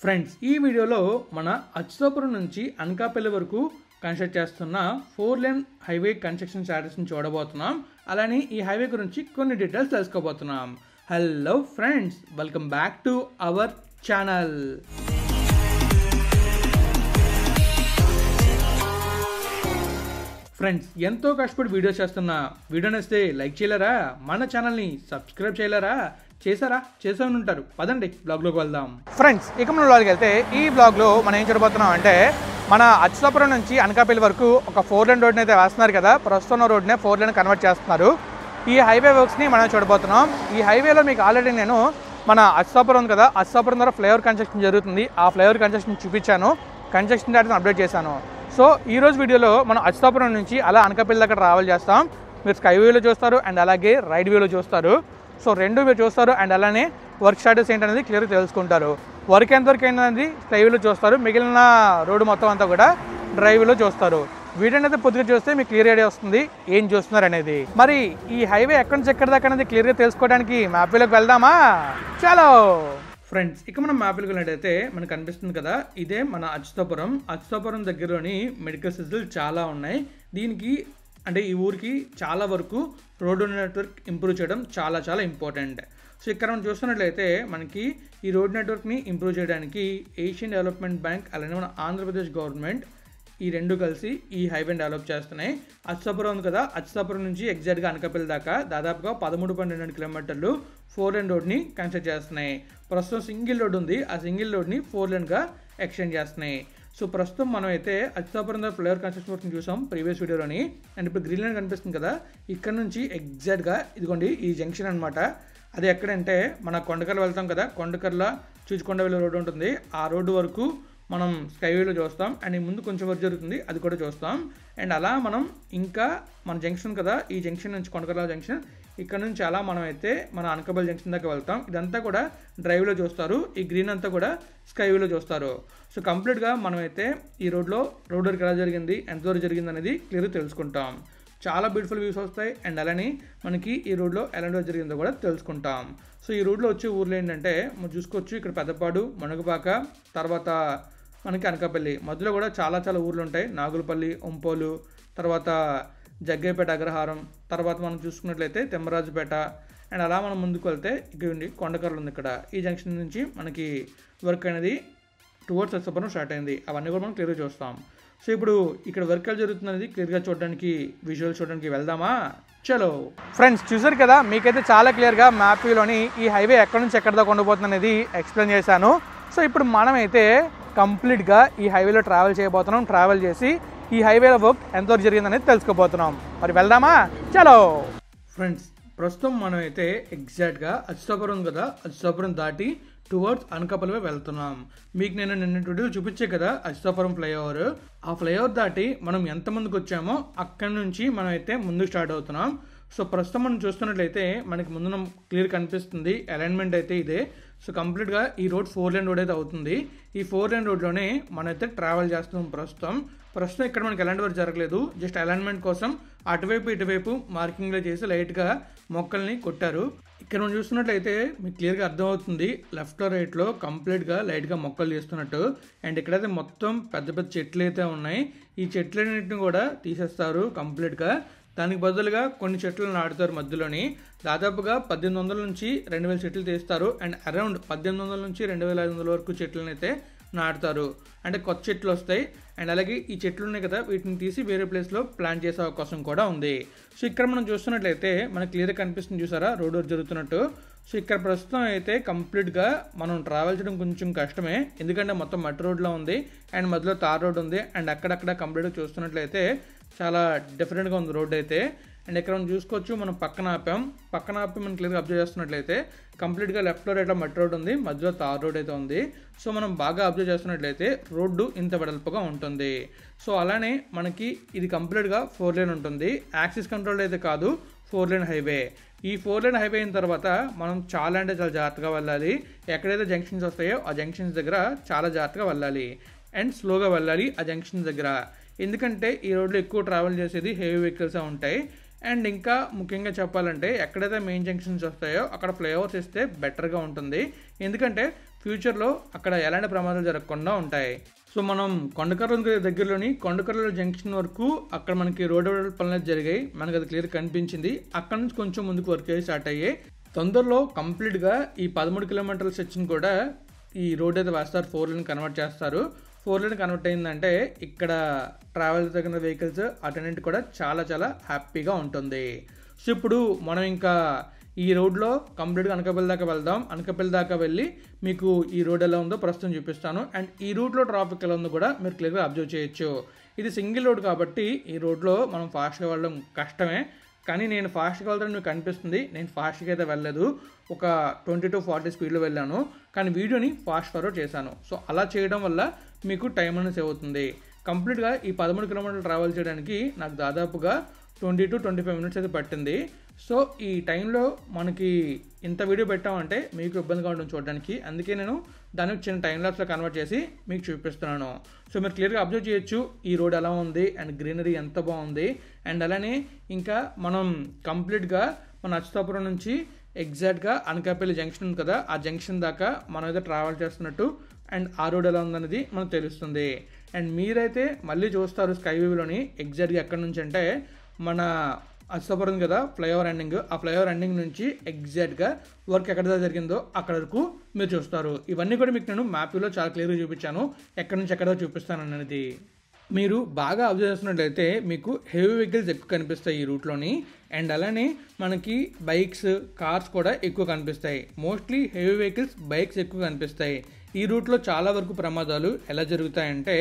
Friends, ఈ వీడియోలో మన అచ్యుతాపురం నుంచి అనకాపల్లి వరకు కన్స్ట్రక్ట్ చేస్తున్న 4 లేన్ హైవే కన్స్ట్రక్షన్ స్టాటస్ని చూడబోతున్నాం. అలానే ఈ హైవే గురించి కొన్ని డీటెయిల్స్ తెలుసుకోబోతున్నాం. Hello friends, welcome back to our channel. Friends, ఎంతో కష్టపడి వీడియో చేస్తున్నా. వీడియో నచ్చితే లైక్ చేయలేరా? మన ఛానల్ని సబ్స్క్రైబ్ చేయలేరా? చేసే ఉంటారు. పదండి బ్లాగ్లోకి వెళ్దాం. ఫ్రెండ్స్, ఇక మన బ్లాగ్కి వెళ్తే ఈ బ్లాగ్లో మనం ఏం చూడబోతున్నాం అంటే మన అచ్యుతాపురం నుంచి అనకాపల్లి వరకు ఒక 4 లేన్ రోడ్ని అయితే వేస్తున్నారు కదా. ప్రస్తుతం రోడ్నే 4 లేన్ కన్వర్ట్ చేస్తున్నారు. ఈ హైవే వర్క్స్ని మనం చూడబోతున్నాం. ఈ హైవేలో మీకు ఆల్రెడీ నేను మన అచ్యుతాపురం ఉంది కదా, అచ్యుతాపురం ద్వారా ఫ్లైఓవర్ కన్స్ట్రక్షన్ జరుగుతుంది. ఆ ఫ్లైఓవర్ కన్స్ట్రక్షన్ చూపించాను, కన్స్ట్రక్షన్ డేటాను అప్డేట్ చేశాను. సో ఈరోజు వీడియోలో మనం అచ్యుతాపురం నుంచి అలా అనకాపల్లి దగ్గర ట్రావెల్ చేస్తాం. మీరు స్కై వ్యూలో చూస్తారు అండ్ అలాగే రైడ్ వ్యూలో చూస్తారు. సో రెండు మీరు చూస్తారు అండ్ అలానే వర్క్ స్టాటస్ ఏంటనేది క్లియర్గా తెలుసుకుంటారు. వర్క్ ఎంతవరకు ఏంటనేది స్కై వ్యూలో చూస్తారు, మిగిలిన రోడ్డు మొత్తం అంతా కూడా డ్రైవ్లో చూస్తారు. వీడియోని అయితే పొద్దుగా చూస్తే మీకు క్లియర్ ఐడియా వస్తుంది ఏం చూస్తున్నారు అనేది. మరి ఈ హైవే ఎక్కడి నుంచి ఎక్కడి దాకా అనేది క్లియర్గా తెలుసుకోవడానికి మ్యాప్ వ్యూలోకి వెళ్దామా? చలో ఫ్రెండ్స్, ఇక మనం మ్యాప్ వ్యూలోకి వెళ్ళినట్టయితే మనకు కనిపిస్తుంది కదా, ఇదే మన అచ్యుతాపురం దగ్గరలోని మెడికల్ సిస్టమ్స్ చాలా ఉన్నాయి. దీనికి అంటే ఈ ఊరికి చాలా వరకు రోడ్డు నెట్వర్క్ ఇంప్రూవ్ చేయడం చాలా ఇంపార్టెంట్. సో ఇక్కడ మనం చూస్తున్నట్లయితే మనకి ఈ రోడ్ నెట్వర్క్ని ఇంప్రూవ్ చేయడానికి ఏషియన్ డెవలప్మెంట్ బ్యాంక్ అలానే మన ఆంధ్రప్రదేశ్ గవర్నమెంట్ ఈ రెండు కలిసి ఈ హైవేని డెవలప్ చేస్తున్నాయి. అచ్యుతాపురం ఉంది కదా, అచ్యుతాపురం నుంచి ఎగ్జాక్ట్గా అనకాపల్లి దాకా దాదాపుగా 13.2 కిలోమీటర్లు 4 లేన్ రోడ్ని కన్స్ట్రక్ట్ చేస్తున్నాయి. ప్రస్తుతం సింగిల్ రోడ్ ఉంది, ఆ సింగిల్ రోడ్ని 4 లేన్గా ఎక్స్టెండ్ చేస్తున్నాయి. సో ప్రస్తుతం మనం అయితే అచ్యుతాపురం దగ్గర ఫ్లైఓవర్ కన్స్ట్రక్షన్ వర్క్ని చూసాం ప్రీవియస్ వీడియోలోని. అండ్ ఇప్పుడు గ్రీన్ లైన్ కనిపిస్తుంది కదా, ఇక్కడ నుంచి ఎగ్జాక్ట్గా ఇదిగోండి ఈ జంక్షన్ అనమాట. అది ఎక్కడంటే మన కొండకర్ల వెళ్తాం కదా, కొండకర్ల చూచుకొండ వెళ్ళే రోడ్డు ఉంటుంది. ఆ రోడ్డు వరకు మనం స్కైవేలో చూస్తాం. అండ్ ముందు కొంచెం వర్క్ జరుగుతుంది, అది కూడా చూస్తాం. అండ్ అలా మనం ఇంకా మన జంక్షన్ కదా, ఈ జంక్షన్ నుంచి కొండకర్ల జంక్షన్, ఇక్కడ నుంచి అలా మనం అయితే మన అనకాపల్లి జంక్షన్ దాకా వెళ్తాం. ఇదంతా కూడా డ్రైవ్లో చూస్తారు, ఈ గ్రీన్ అంతా కూడా స్కైవేలో చూస్తారు. సో కంప్లీట్గా మనం అయితే ఈ రోడ్ వర్క్ ఎలా జరిగింది, ఎంతవరకు జరిగింది అనేది క్లియర్గా తెలుసుకుంటాం. చాలా బ్యూటిఫుల్ వ్యూస్ వస్తాయి. అండ్ అలానే మనకి ఈ రోడ్లో ఎలాంటి వర్క్ జరిగిందో కూడా తెలుసుకుంటాం. సో ఈ రోడ్లో వచ్చే ఊర్లు ఏంటంటే మనం చూసుకోవచ్చు, ఇక్కడ పెద్దపాడు, మణుగుపాక, తర్వాత మనకి అనకాపల్లి, మధ్యలో కూడా చాలా ఊర్లు ఉంటాయి. నాగులపల్లి, ఒంపోలు, తర్వాత జగ్గయ్యపేట అగ్రహారం, తర్వాత మనం చూసుకున్నట్లయితే తిమ్మరాజుపేట. అండ్ అలా మనం ముందుకు వెళ్తే ఇక్కడ కొండకర్లు ఉంది. ఇక్కడ ఈ జంక్షన్ నుంచి మనకి వర్క్ అనేది టువర్డ్స్ అచ్యుతాపురం స్టార్ట్ అయింది. అవన్నీ కూడా మనం క్లియర్గా చూస్తాం. సో ఇప్పుడు ఇక్కడ వర్క్ ఎలా జరుగుతుంది అనేది క్లియర్గా చూడడానికి, విజువల్ చూడడానికి వెళ్దామా? చలో ఫ్రెండ్స్, చూసారు కదా, మీకైతే చాలా క్లియర్గా మ్యాప్ వ్యూలోని ఈ హైవే ఎక్కడి నుంచి ఎక్కడి దాకా ఉండబోతుంది అనేది ఎక్స్ప్లెయిన్ చేశాను. సో ఇప్పుడు మనమైతే కంప్లీట్గా ఈ హైవేలో ట్రావెల్ చేయబోతున్నాం. ట్రావెల్ చేసి ఈ హైవేలో వర్క్ ఎంతవరకు జరిగింది అనేది తెలుసుకోబోతున్నాం. మరి వెళ్దామా? చలో ఫ్రెండ్స్, ప్రస్తుతం మనం అయితే ఎగ్జాక్ట్గా అచ్యుతాపురం కదా, అచ్యుతాపురం దాటి టువర్డ్స్ అనకాపల్లి వెళ్తున్నాం. మీకు నేను నిన్న వీడియోలో చూపించే కదా అచ్యుతాపురం ఫ్లైఓవర్, ఆ ఫ్లైఓవర్ దాటి మనం ఎంతమందికి వచ్చామో అక్కడి నుంచి మనం అయితే ముందుకు స్టార్ట్ అవుతున్నాం. సో ప్రస్తుతం మనం చూస్తున్నట్లయితే మనకి ముందు క్లియర్ కనిపిస్తుంది అలైన్మెంట్ అయితే ఇదే. సో కంప్లీట్గా ఈ రోడ్ 4 లేన్ రోడ్ అయితే అవుతుంది. ఈ 4 లేన్ రోడ్లోనే మనమైతే ట్రావెల్ చేస్తున్నాం. ప్రస్తుతం ఇక్కడ మనకి ఎలాంటి వర్క్ జరగలేదు, జస్ట్ అలైన్మెంట్ కోసం అటువైపు ఇటువైపు మార్కింగ్లో చేసి లైట్గా మొక్కల్ని కొట్టారు. ఇక్కడ మనం చూస్తున్నట్లయితే మీకు క్లియర్గా అర్థమవుతుంది, లెఫ్ట్లో రైట్లో కంప్లీట్గా లైట్గా మొక్కలు చేస్తున్నట్టు. అండ్ ఇక్కడైతే మొత్తం పెద్ద చెట్లు అయితే ఉన్నాయి. ఈ చెట్లన్నింటిని కూడా తీసేస్తారు కంప్లీట్గా. దానికి బదులుగా కొన్ని చెట్లను నాటుతారు మధ్యలోని. దాదాపుగా 1800 నుంచి 2000 చెట్లు తీస్తారు. అండ్ అరౌండ్ 1800 నుంచి 2500 వరకు చెట్లను అయితే నాటుతారు. అంటే కొత్త చెట్లు వస్తాయి. అండ్ అలాగే ఈ చెట్లు ఉన్నాయి కదా, వీటిని తీసి వేరే ప్లేస్లో ప్లాంట్ చేసే అవకాశం కూడా ఉంది. సో ఇక్కడ మనం చూస్తున్నట్లయితే మనకు క్లియర్గా కనిపిస్తుంది, చూసారా రోడ్ వర్క్ జరుగుతున్నట్టు. సో ఇక్కడ ప్రస్తుతం అయితే కంప్లీట్గా మనం ట్రావెల్ చేయడం కొంచెం కష్టమే, ఎందుకంటే మొత్తం మట్టి రోడ్లో ఉంది అండ్ మధ్యలో తార్ రోడ్ ఉంది. అండ్ అక్కడక్కడ కంప్లీట్గా చూస్తున్నట్లయితే చాలా డిఫరెంట్గా ఉంది రోడ్ అయితే. అండ్ ఇక్కడ మనం చూసుకోవచ్చు, మనం పక్కన ఆపి మనం క్లియర్గా అబ్జర్వ్ చేస్తున్నట్లయితే కంప్లీట్గా లెఫ్ట్లో రైట్లో మట్టి రోడ్ ఉంది, మధ్యలో తార్ రోడ్ అయితే ఉంది. సో మనం బాగా అబ్జర్వ్ చేస్తున్నట్లయితే రోడ్డు ఇంత వెడల్పుగా ఉంటుంది. సో అలానే మనకి ఇది కంప్లీట్గా 4 లేన్ ఉంటుంది. యాక్సిస్ కంట్రోల్ అయితే కాదు, 4 లేన్ హైవే. ఈ 4 లేన్ హైవే అయిన తర్వాత మనం చాలా జాగ్రత్తగా వెళ్ళాలి. ఎక్కడైతే జంక్షన్స్ వస్తాయో ఆ జంక్షన్స్ దగ్గర చాలా జాగ్రత్తగా వెళ్ళాలి అండ్ స్లోగా వెళ్ళాలి ఆ జంక్షన్స్ దగ్గర. ఎందుకంటే ఈ రోడ్లో ఎక్కువ ట్రావెల్ చేసేది హెవీ వెహికల్స్ ఉంటాయి. అండ్ ఇంకా ముఖ్యంగా చెప్పాలంటే ఎక్కడైతే మెయిన్ జంక్షన్స్ వస్తాయో అక్కడ ఫ్లైఓవర్స్ ఇస్తే బెటర్గా ఉంటుంది. ఎందుకంటే ఫ్యూచర్లో అక్కడ ఎలాంటి ప్రమాదాలు జరగకుండా ఉంటాయి. సో మనం కొండకర్ల దగ్గరలోని కొండకర్ల జంక్షన్ వరకు అక్కడ మనకి రోడ్ పనులు జరిగాయి, మనకు అది క్లియర్ కనిపించింది. అక్కడ నుంచి కొంచెం ముందుకు వర్క్ అయ్యి స్టార్ట్ అయ్యాయి. తొందరలో కంప్లీట్గా ఈ 13 కిలోమీటర్ల సెక్షన్ కూడా ఈ రోడ్ అయితే వేస్తారు, 4 లేన్ కన్వర్ట్ చేస్తారు. 4 లేన్ కన్వర్ట్ అయిందంటే ఇక్కడ ట్రావెల్ తగిన వెహికల్స్ అటెండెంట్ కూడా చాలా చాలా హ్యాపీగా ఉంటుంది. సో ఇప్పుడు మనం ఇంకా ఈ రోడ్లో కంప్లీట్గా అనకాపల్లి దాకా వెళ్దాం. అనకాపల్లి దాకా వెళ్ళి మీకు ఈ రోడ్ ఎలా ఉందో ప్రస్తుతం చూపిస్తాను. అండ్ ఈ రూట్లో ట్రాఫిక్ ఎలా ఉందో కూడా మీరు క్లియర్గా అబ్జర్వ్ చేయొచ్చు. ఇది సింగిల్ రోడ్ కాబట్టి ఈ రోడ్లో మనం ఫాస్ట్గా వెళ్ళడం కష్టమే, కానీ నేను ఫాస్ట్గా వెళ్తాను మీకు కనిపిస్తుంది. నేను ఫాస్ట్గా అయితే వెళ్ళలేదు, ఒక 20 to 40 స్పీడ్లో వెళ్ళాను, కానీ వీడియోని ఫాస్ట్ ఫార్వర్డ్ చేశాను. సో అలా చేయడం వల్ల మీకు టైం అనేది సేవ్ అవుతుంది. కంప్లీట్గా ఈ 13 కిలోమీటర్లు ట్రావెల్ చేయడానికి నాకు దాదాపుగా 20 to 25 మినిట్స్ అయితే పట్టింది. సో ఈ టైంలో మనకి ఇంత వీడియో పెట్టామంటే మీకు ఇబ్బందిగా ఉంటుంది చూడడానికి, అందుకే నేను దాన్ని చిన్న టైం ల్యాప్స్లో కన్వర్ట్ చేసి మీకు చూపిస్తున్నాను. సో మీరు క్లియర్గా అబ్జర్వ్ చేయొచ్చు ఈ రోడ్ ఎలా ఉంది అండ్ గ్రీనరీ ఎంత బాగుంది. అండ్ అలానే ఇంకా మనం కంప్లీట్గా మన అచ్యుతాపురం నుంచి ఎగ్జాక్ట్గా అనకాపల్లి జంక్షన్ ఉంది కదా, ఆ జంక్షన్ దాకా మనం అయితే ట్రావెల్ చేస్తున్నట్టు అండ్ ఆ రోడ్ ఎలా ఉందనేది మనకు తెలుస్తుంది. అండ్ మీరైతే మళ్ళీ చూస్తారు స్కైవేలోని ఎగ్జాక్ట్గా ఎక్కడి నుంచి అంటే మన అచ్యుతాపురం కదా ఫ్లైఓవర్ ఎండింగ్, ఆ ఫ్లైఓవర్ ఎండింగ్ నుంచి ఎగ్జాక్ట్గా వర్క్ ఎక్కడ జరిగిందో అక్కడ వరకు మీరు చూస్తారు. ఇవన్నీ కూడా మీకు నేను మ్యాప్లో చాలా క్లియర్గా చూపించాను, ఎక్కడి నుంచి ఎక్కడ చూపిస్తాను అనేది. మీరు బాగా అబ్జర్వ్ చేస్తున్నట్లయితే మీకు హెవీ వెహికల్స్ ఎక్కువ కనిపిస్తాయి ఈ రూట్లోని. అండ్ అలానే మనకి బైక్స్, కార్స్ కూడా ఎక్కువ కనిపిస్తాయి. మోస్ట్లీ హెవీ వెహికల్స్, బైక్స్ ఎక్కువ కనిపిస్తాయి. ఈ రూట్లో చాలా వరకు ప్రమాదాలు ఎలా జరుగుతాయంటే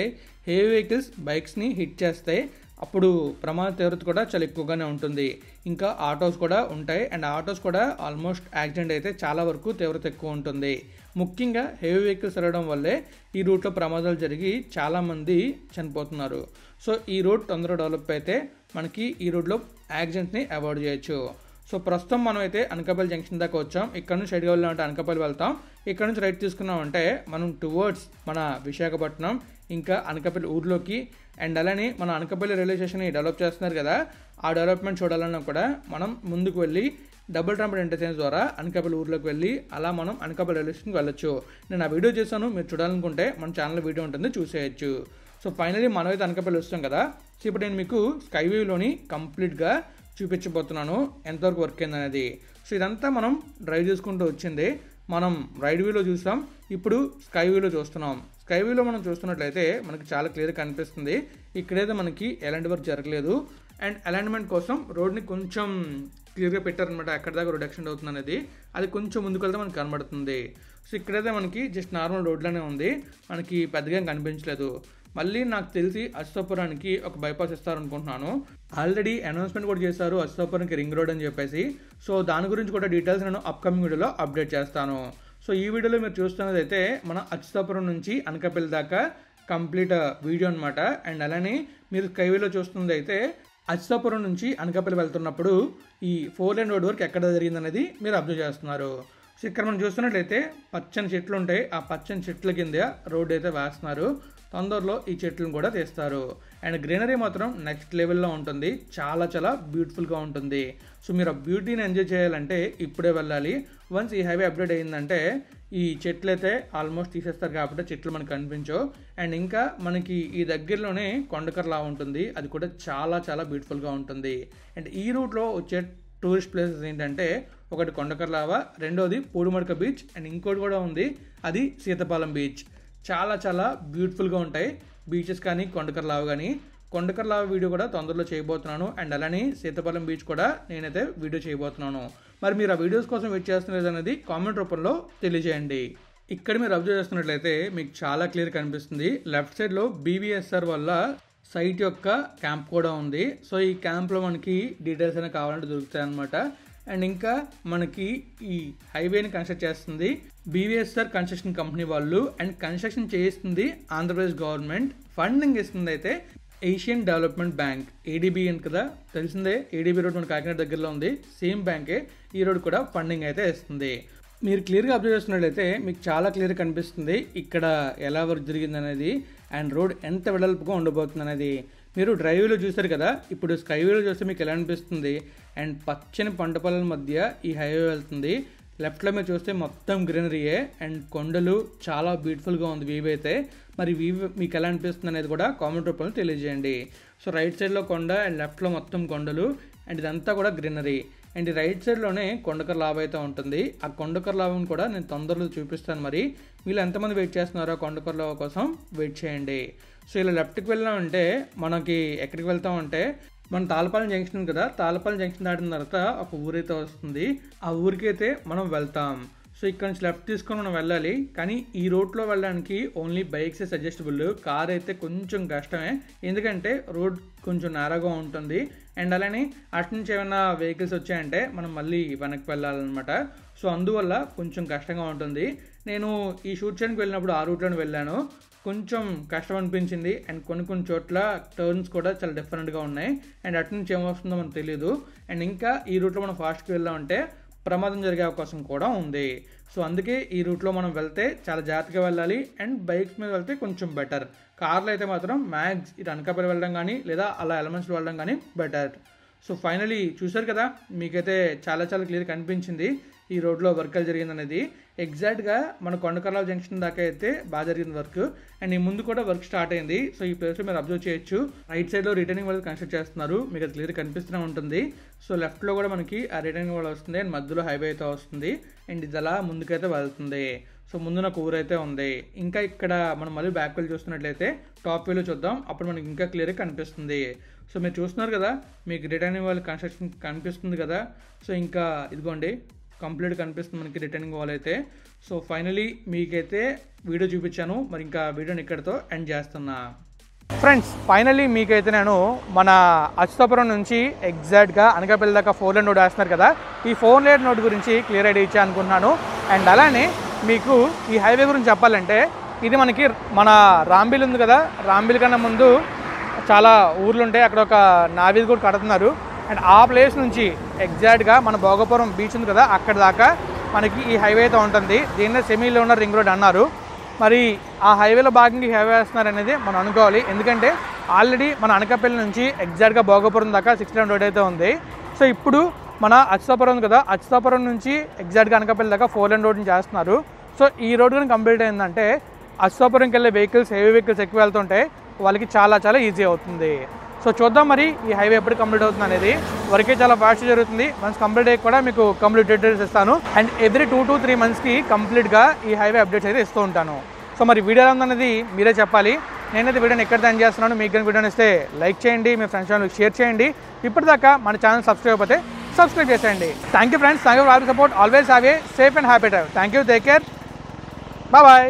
హెవీ వెహికల్స్ బైక్స్ని హిట్ చేస్తాయి, అప్పుడు ప్రమాద తీవ్రత కూడా చాలా ఎక్కువగానే ఉంటుంది. ఇంకా ఆటోస్ కూడా ఉంటాయి, అండ్ ఆటోస్ కూడా ఆల్మోస్ట్ యాక్సిడెంట్ అయితే చాలా వరకు తీవ్రత ఎక్కువ ఉంటుంది. ముఖ్యంగా హెవీ వెహికల్స్ తిరగడం వల్లే ఈ రూట్లో ప్రమాదాలు జరిగి చాలామంది చనిపోతున్నారు. సో ఈ రోడ్ తొందరగా డెవలప్ అయితే మనకి ఈ రోడ్లో యాక్సిడెంట్ని అవాయిడ్ చేయొచ్చు. సో ప్రస్తుతం మనం అయితే అనకాపల్లి జంక్షన్ దాకా వచ్చాం. ఇక్కడ నుంచి సైడ్గా వెళ్ళామంటే అనకాపల్లి వెళ్తాం, ఇక్కడ నుంచి రైట్ తీసుకున్నామంటే మనం టువర్డ్స్ మన విశాఖపట్నం ఇంకా అనకాపల్లి ఊర్లోకి. అండ్ అలానే మన అనకాపల్లి రైల్వే స్టేషన్ని డెవలప్ చేస్తున్నారు కదా, ఆ డెవలప్మెంట్ చూడాలన్నా కూడా మనం ముందుకు వెళ్ళి డబుల్ ట్రాంపెట్ ఇంటర్చేంజ్ ద్వారా అనకాపల్లి ఊర్లోకి వెళ్ళి అలా మనం అనకాపల్లి రైల్వే స్టేషన్కి వెళ్ళొచ్చు. నేను ఆ వీడియో చేశాను, మీరు చూడాలనుకుంటే మన ఛానల్ వీడియో ఉంటుంది, చూసేయచ్చు. సో ఫైనలీ మనం అయితే అనకాపల్లి వస్తాం కదా. సో ఇప్పుడు నేను మీకు స్కైవేలోని కంప్లీట్గా చూపించబోతున్నాను ఎంతవరకు వర్క్ అయిందనేది. సో ఇదంతా మనం డ్రైవ్ చేసుకుంటూ వచ్చింది. మనం రైడ్ వ్యూలో చూసాం, ఇప్పుడు స్కైవేలో చూస్తున్నాం. స్కైవేలో మనం చూస్తున్నట్లయితే మనకి చాలా క్లియర్గా కనిపిస్తుంది ఇక్కడైతే మనకి ఎలాంటి వర్క్ జరగలేదు. అండ్ అలైన్మెంట్ కోసం రోడ్ని కొంచెం క్లియర్గా పెట్టారనమాట, ఎక్కడ దాకా రోడ్ యాక్సిడెంట్ అవుతుంది అనేది. అది కొంచెం ముందుకు వెళ్తే మనకు కనబడుతుంది. సో ఇక్కడైతే మనకి జస్ట్ నార్మల్ రోడ్లోనే ఉంది, మనకి పెద్దగా కనిపించలేదు. మళ్ళీ నాకు తెలిసి అచ్యుతాపురానికి ఒక బైపాస్ ఇస్తారనుకుంటున్నాను. ఆల్రెడీ అనౌన్స్మెంట్ కూడా చేశారు అచ్యుతాపురానికి రింగ్ రోడ్ అని చెప్పేసి. సో దాని గురించి కూడా డీటెయిల్స్ నేను అప్కమింగ్ వీడియోలో అప్డేట్ చేస్తాను. సో ఈ వీడియోలో మీరు చూస్తున్నది అయితే మన అచ్యుతాపురం నుంచి అనకాపల్లి దాకా కంప్లీట్ వీడియో అనమాట. అండ్ అలానే మీరు స్కైవేలో చూస్తున్నది అయితే అచ్యుతాపురం నుంచి అనకాపల్లి వెళ్తున్నప్పుడు ఈ 4 లేన్ రోడ్ వర్క్ ఎక్కడ జరిగిందనేది మీరు అబ్జర్వ్ చేస్తున్నారు. సో ఇక్కడ మనం చూస్తున్నట్లయితే పచ్చని చెట్లు ఉంటాయి, ఆ పచ్చని చెట్ల కింద రోడ్ అయితే వేస్తున్నారు. తొందరలో ఈ చెట్లను కూడా తీస్తారు. అండ్ గ్రీనరీ మాత్రం నెక్స్ట్ లెవెల్లో ఉంటుంది, చాలా చాలా బ్యూటిఫుల్గా ఉంటుంది. సో మీరు ఆ బ్యూటీని ఎంజాయ్ చేయాలంటే ఇప్పుడే వెళ్ళాలి. వన్స్ ఈ హైవే అప్డేట్ అయ్యిందంటే ఈ చెట్లు అయితే ఆల్మోస్ట్ తీసేస్తారు కాబట్టి చెట్లు మనకు కనిపించవు. అండ్ ఇంకా మనకి ఈ దగ్గరలోనే కొండకర్లా ఉంటుంది, అది కూడా చాలా చాలా బ్యూటిఫుల్గా ఉంటుంది. అండ్ ఈ రూట్లో వచ్చే టూరిస్ట్ ప్లేసెస్ ఏంటంటే ఒకటి కొండకర్లావా, రెండోది పూడిమడక బీచ్, అండ్ ఇంకోటి కూడా ఉంది అది సీతపాలెం బీచ్. చాలా చాలా బ్యూటిఫుల్గా ఉంటాయి బీచెస్ కానీ కొండకర్లావ కానీ. కొండకర్లావ వీడియో కూడా తొందరలో చేయబోతున్నాను. అండ్ అలానే సీతపాలెం బీచ్ కూడా నేనైతే వీడియో చేయబోతున్నాను. మరి మీరు ఆ వీడియోస్ కోసం వెయిట్ చేస్తున్నది అనేది కామెంట్ రూపంలో తెలియజేయండి. ఇక్కడ మీరు అబ్జర్వ్ చేస్తున్నట్లయితే మీకు చాలా క్లియర్ కనిపిస్తుంది, లెఫ్ట్ సైడ్లో BVSR వల్ల సైట్ యొక్క క్యాంప్ కూడా ఉంది. సో ఈ క్యాంప్లో మనకి డీటెయిల్స్ అయినా కావాలంటే దొరుకుతాయి అన్నమాట. అండ్ ఇంకా మనకి ఈ హైవేని కన్స్ట్రక్ట్ చేస్తుంది BVSR కన్స్ట్రక్షన్ కంపెనీ వాళ్ళు, అండ్ కన్స్ట్రక్షన్ చేస్తుంది ఆంధ్రప్రదేశ్ గవర్నమెంట్. ఫండింగ్ ఇస్తుంది అయితే ఏషియన్ డెవలప్మెంట్ బ్యాంక్, ADB అని కదా తెలిసిందే. ADB రోడ్ మన కాకినాడ దగ్గరలో ఉంది, సేమ్ బ్యాంకే ఈ రోడ్ కూడా ఫండింగ్ అయితే ఇస్తుంది. మీరు క్లియర్గా అబ్జర్వ్ చేస్తున్నట్లయితే మీకు చాలా క్లియర్గా కనిపిస్తుంది ఇక్కడ ఎలా వర్క్ జరిగింది అనేది, అండ్ రోడ్ ఎంత వెడల్పుగా ఉండబోతుంది అనేది. మీరు డ్రైవ్లో చూసారు కదా, ఇప్పుడు స్కైవేలో చూస్తే మీకు ఎలా అనిపిస్తుంది. అండ్ పచ్చని పంట పొలాల మధ్య ఈ హైవే వెళ్తుంది, లెఫ్ట్లో మీరు చూస్తే మొత్తం గ్రీనరీయే అండ్ కొండలు చాలా బ్యూటిఫుల్గా ఉంది వ్యూ అయితే. మరి వ్యూ మీకు ఎలా అనిపిస్తుంది అనేది కూడా కామెంట్ రూపంలో తెలియజేయండి. సో రైట్ సైడ్లో కొండ అండ్ లెఫ్ట్లో మొత్తం కొండలు అండ్ ఇదంతా కూడా గ్రీనరీ. అండ్ ఈ రైట్ సైడ్లోనే కొండకర లాభ అయితే ఉంటుంది. ఆ కొండకర లాభం కూడా నేను తొందరలో చూపిస్తాను. మరి వీళ్ళు ఎంతమంది వెయిట్ చేస్తున్నారో కొండకర లాభ కోసం వెయిట్ చేయండి. సో ఇలా లెఫ్ట్కి వెళ్ళామంటే మనకి ఎక్కడికి వెళ్తామంటే మన తాళపాలెం జంక్షన్ కదా, తాళపాలెం జంక్షన్ దాటిన తర్వాత ఒక ఊరైతే వస్తుంది. ఆ ఊరికి అయితే మనం వెళ్తాం. సో ఇక్కడ నుంచి లెఫ్ట్ తీసుకొని మనం వెళ్ళాలి. కానీ ఈ రోడ్లో వెళ్ళడానికి ఓన్లీ బైక్సే సజెస్టబుల్, కార్ అయితే కొంచెం కష్టమే, ఎందుకంటే రోడ్ కొంచెం నేరగా ఉంటుంది. అండ్ అలానే అటు నుంచి ఏమైనా వెహికల్స్ వచ్చాయంటే మనం మళ్ళీ వెనక్కి వెళ్ళాలన్నమాట. సో అందువల్ల కొంచెం కష్టంగా ఉంటుంది. నేను ఈ షూట్ చేయడానికి వెళ్ళినప్పుడు ఆ రూట్లోనే వెళ్ళాను. కొంచెం కష్టం అనిపించింది. అండ్ కొన్ని చోట్ల టర్న్స్ కూడా చాలా డిఫరెంట్గా ఉన్నాయి. అండ్ అటు నుంచి ఏమొస్తుందో మనకు తెలియదు. అండ్ ఇంకా ఈ రూట్లో మనం ఫాస్ట్గా వెళ్ళామంటే ప్రమాదం జరిగే అవకాశం కూడా ఉంది. సో అందుకే ఈ రూట్లో మనం వెళ్తే చాలా జాగ్రత్తగా వెళ్ళాలి. అండ్ బైక్స్ మీద వెళ్తే కొంచెం బెటర్. కార్లో అయితే మాత్రం మ్యాక్స్ ఇటు అనకాపల్లి వెళ్ళడం కానీ లేదా అలా ఎలమెంట్స్లో వెళ్ళడం కానీ బెటర్. సో ఫైనలీ చూసారు కదా, మీకైతే చాలా క్లియర్ కనిపించింది ఈ రోడ్లో వర్క్ జరిగింది అనేది. ఎగ్జాక్ట్గా మన కొండకర్ల జంక్షన్ దాకా అయితే బాగా జరిగింది వర్క్. అండ్ ఈ ముందు కూడా వర్క్ స్టార్ట్ అయింది. సో ఈ ప్లేస్లో మీరు అబ్జర్వ్ చేయొచ్చు. రైట్ సైడ్లో రిటర్నింగ్ వాళ్ళు కన్స్ట్రక్ట్ చేస్తున్నారు, మీకు అది క్లియర్ కనిపిస్తూనే ఉంటుంది. సో లెఫ్ట్లో కూడా మనకి ఆ రిటర్నింగ్ వాళ్ళు వస్తుంది అండ్ మధ్యలో హైవే అయితే వస్తుంది. అండ్ ఇది అలా ముందుకైతే వెళ్తుంది. సో ముందు నాకు ఊరైతే ఉంది. ఇంకా ఇక్కడ మనం మళ్ళీ బ్యాక్ వెళ్ళి చూస్తున్నట్లయితే టాప్ వ్యూలో చూద్దాం, అప్పుడు మనకి ఇంకా క్లియర్గా కనిపిస్తుంది. సో మీరు చూస్తున్నారు కదా, మీకు రిటర్నింగ్ వాళ్ళ కన్స్ట్రక్షన్ కనిపిస్తుంది కదా. సో ఇంకా ఇదిగోండి కంప్లీట్ కనిపిస్తుంది మనకి రిటర్నింగ్ వాల్ అయితే. సో ఫైనలీ మీకైతే వీడియో చూపించాను. మరి ఇంకా వీడియోని ఇక్కడితో ఎండ్ చేస్తున్నా. ఫ్రెండ్స్ ఫైనలీ మీకైతే నేను మన అచ్యుతాపురం నుంచి ఎగ్జాక్ట్గా అనకాపల్లి దాకా 4 లేన్ రోడ్ వేస్తున్నారు కదా, ఈ 4 లేన్ రోడ్ గురించి క్లియర్ ఐడియా ఇచ్చా అనుకున్నాను. అండ్ అలానే మీకు ఈ హైవే గురించి చెప్పాలంటే ఇది మనకి మన రాంబిల్ ఉంది కదా, రాంబిల్ కన్నా ముందు చాలా ఊర్లు ఉంటాయి, అక్కడ ఒక నావీ కూడా కడుతున్నారు. అండ్ ఆ ప్లేస్ నుంచి ఎగ్జాక్ట్గా మన భోగపురం బీచ్ ఉంది కదా, అక్కడ దాకా మనకి ఈ హైవే అయితే ఉంటుంది. దీన్నే సెమీలో ఉన్న రింగ్ రోడ్ అన్నారు. మరి ఆ హైవేలో భాగంగా ఈ హైవే వేస్తున్నారు అనేది మనం అనుకోవాలి. ఎందుకంటే ఆల్రెడీ మన అనకాపల్లి నుంచి ఎగ్జాక్ట్గా భోగపురం దాకా 6 లేన్ రోడ్ అయితే ఉంది. సో ఇప్పుడు మన అచ్యుతాపురం ఉంది కదా, అచ్యుతాపురం నుంచి ఎగ్జాక్ట్గా అనకాపల్లి దాకా 4 లేన్ రోడ్ని చేస్తున్నారు. సో ఈ రోడ్ కానీ కంప్లీట్ అయిందంటే అచ్యుతాపురంకి వెళ్ళే వెహికల్స్, హెవీ వెహికల్స్ ఎక్కువ వెళ్తుంటే వాళ్ళకి చాలా ఈజీ అవుతుంది. సో చూద్దాం మరి ఈ హైవే ఎప్పుడు కంప్లీట్ అవుతుంది అనేది. వరకే చాలా ఫాస్ట్ జరుగుతుంది. వన్స్ కంప్లీట్ అయ్యి కూడా మీకు కంప్లీట్ డీటెయిల్స్ ఇస్తాను. అండ్ ఎవ్రీ 2 to 3 మంత్స్కి కంప్లీట్గా ఈ హైవే అప్డేట్స్ అయితే ఇస్తూ ఉంటాను. సో మరి వీడియో ఎలా ఉందనేది మీరే చెప్పాలి. నేనైతే వీడియోని ఎక్కడ దాన్ని చేస్తున్నాను. మీకు కానీ వీడియోని ఇస్తే లైక్ చేయండి, మీ ఫ్రెండ్స్ ఛానల్కి షేర్ చేయండి. ఇప్పటిదాకా మన ఛానల్ సబ్స్క్రైబ్ అయిపోతే సబ్స్క్రైబ్ చేసేయండి. Thank you friends, thank you for support. Always have a safe and happy time. Thank you, take care, bye.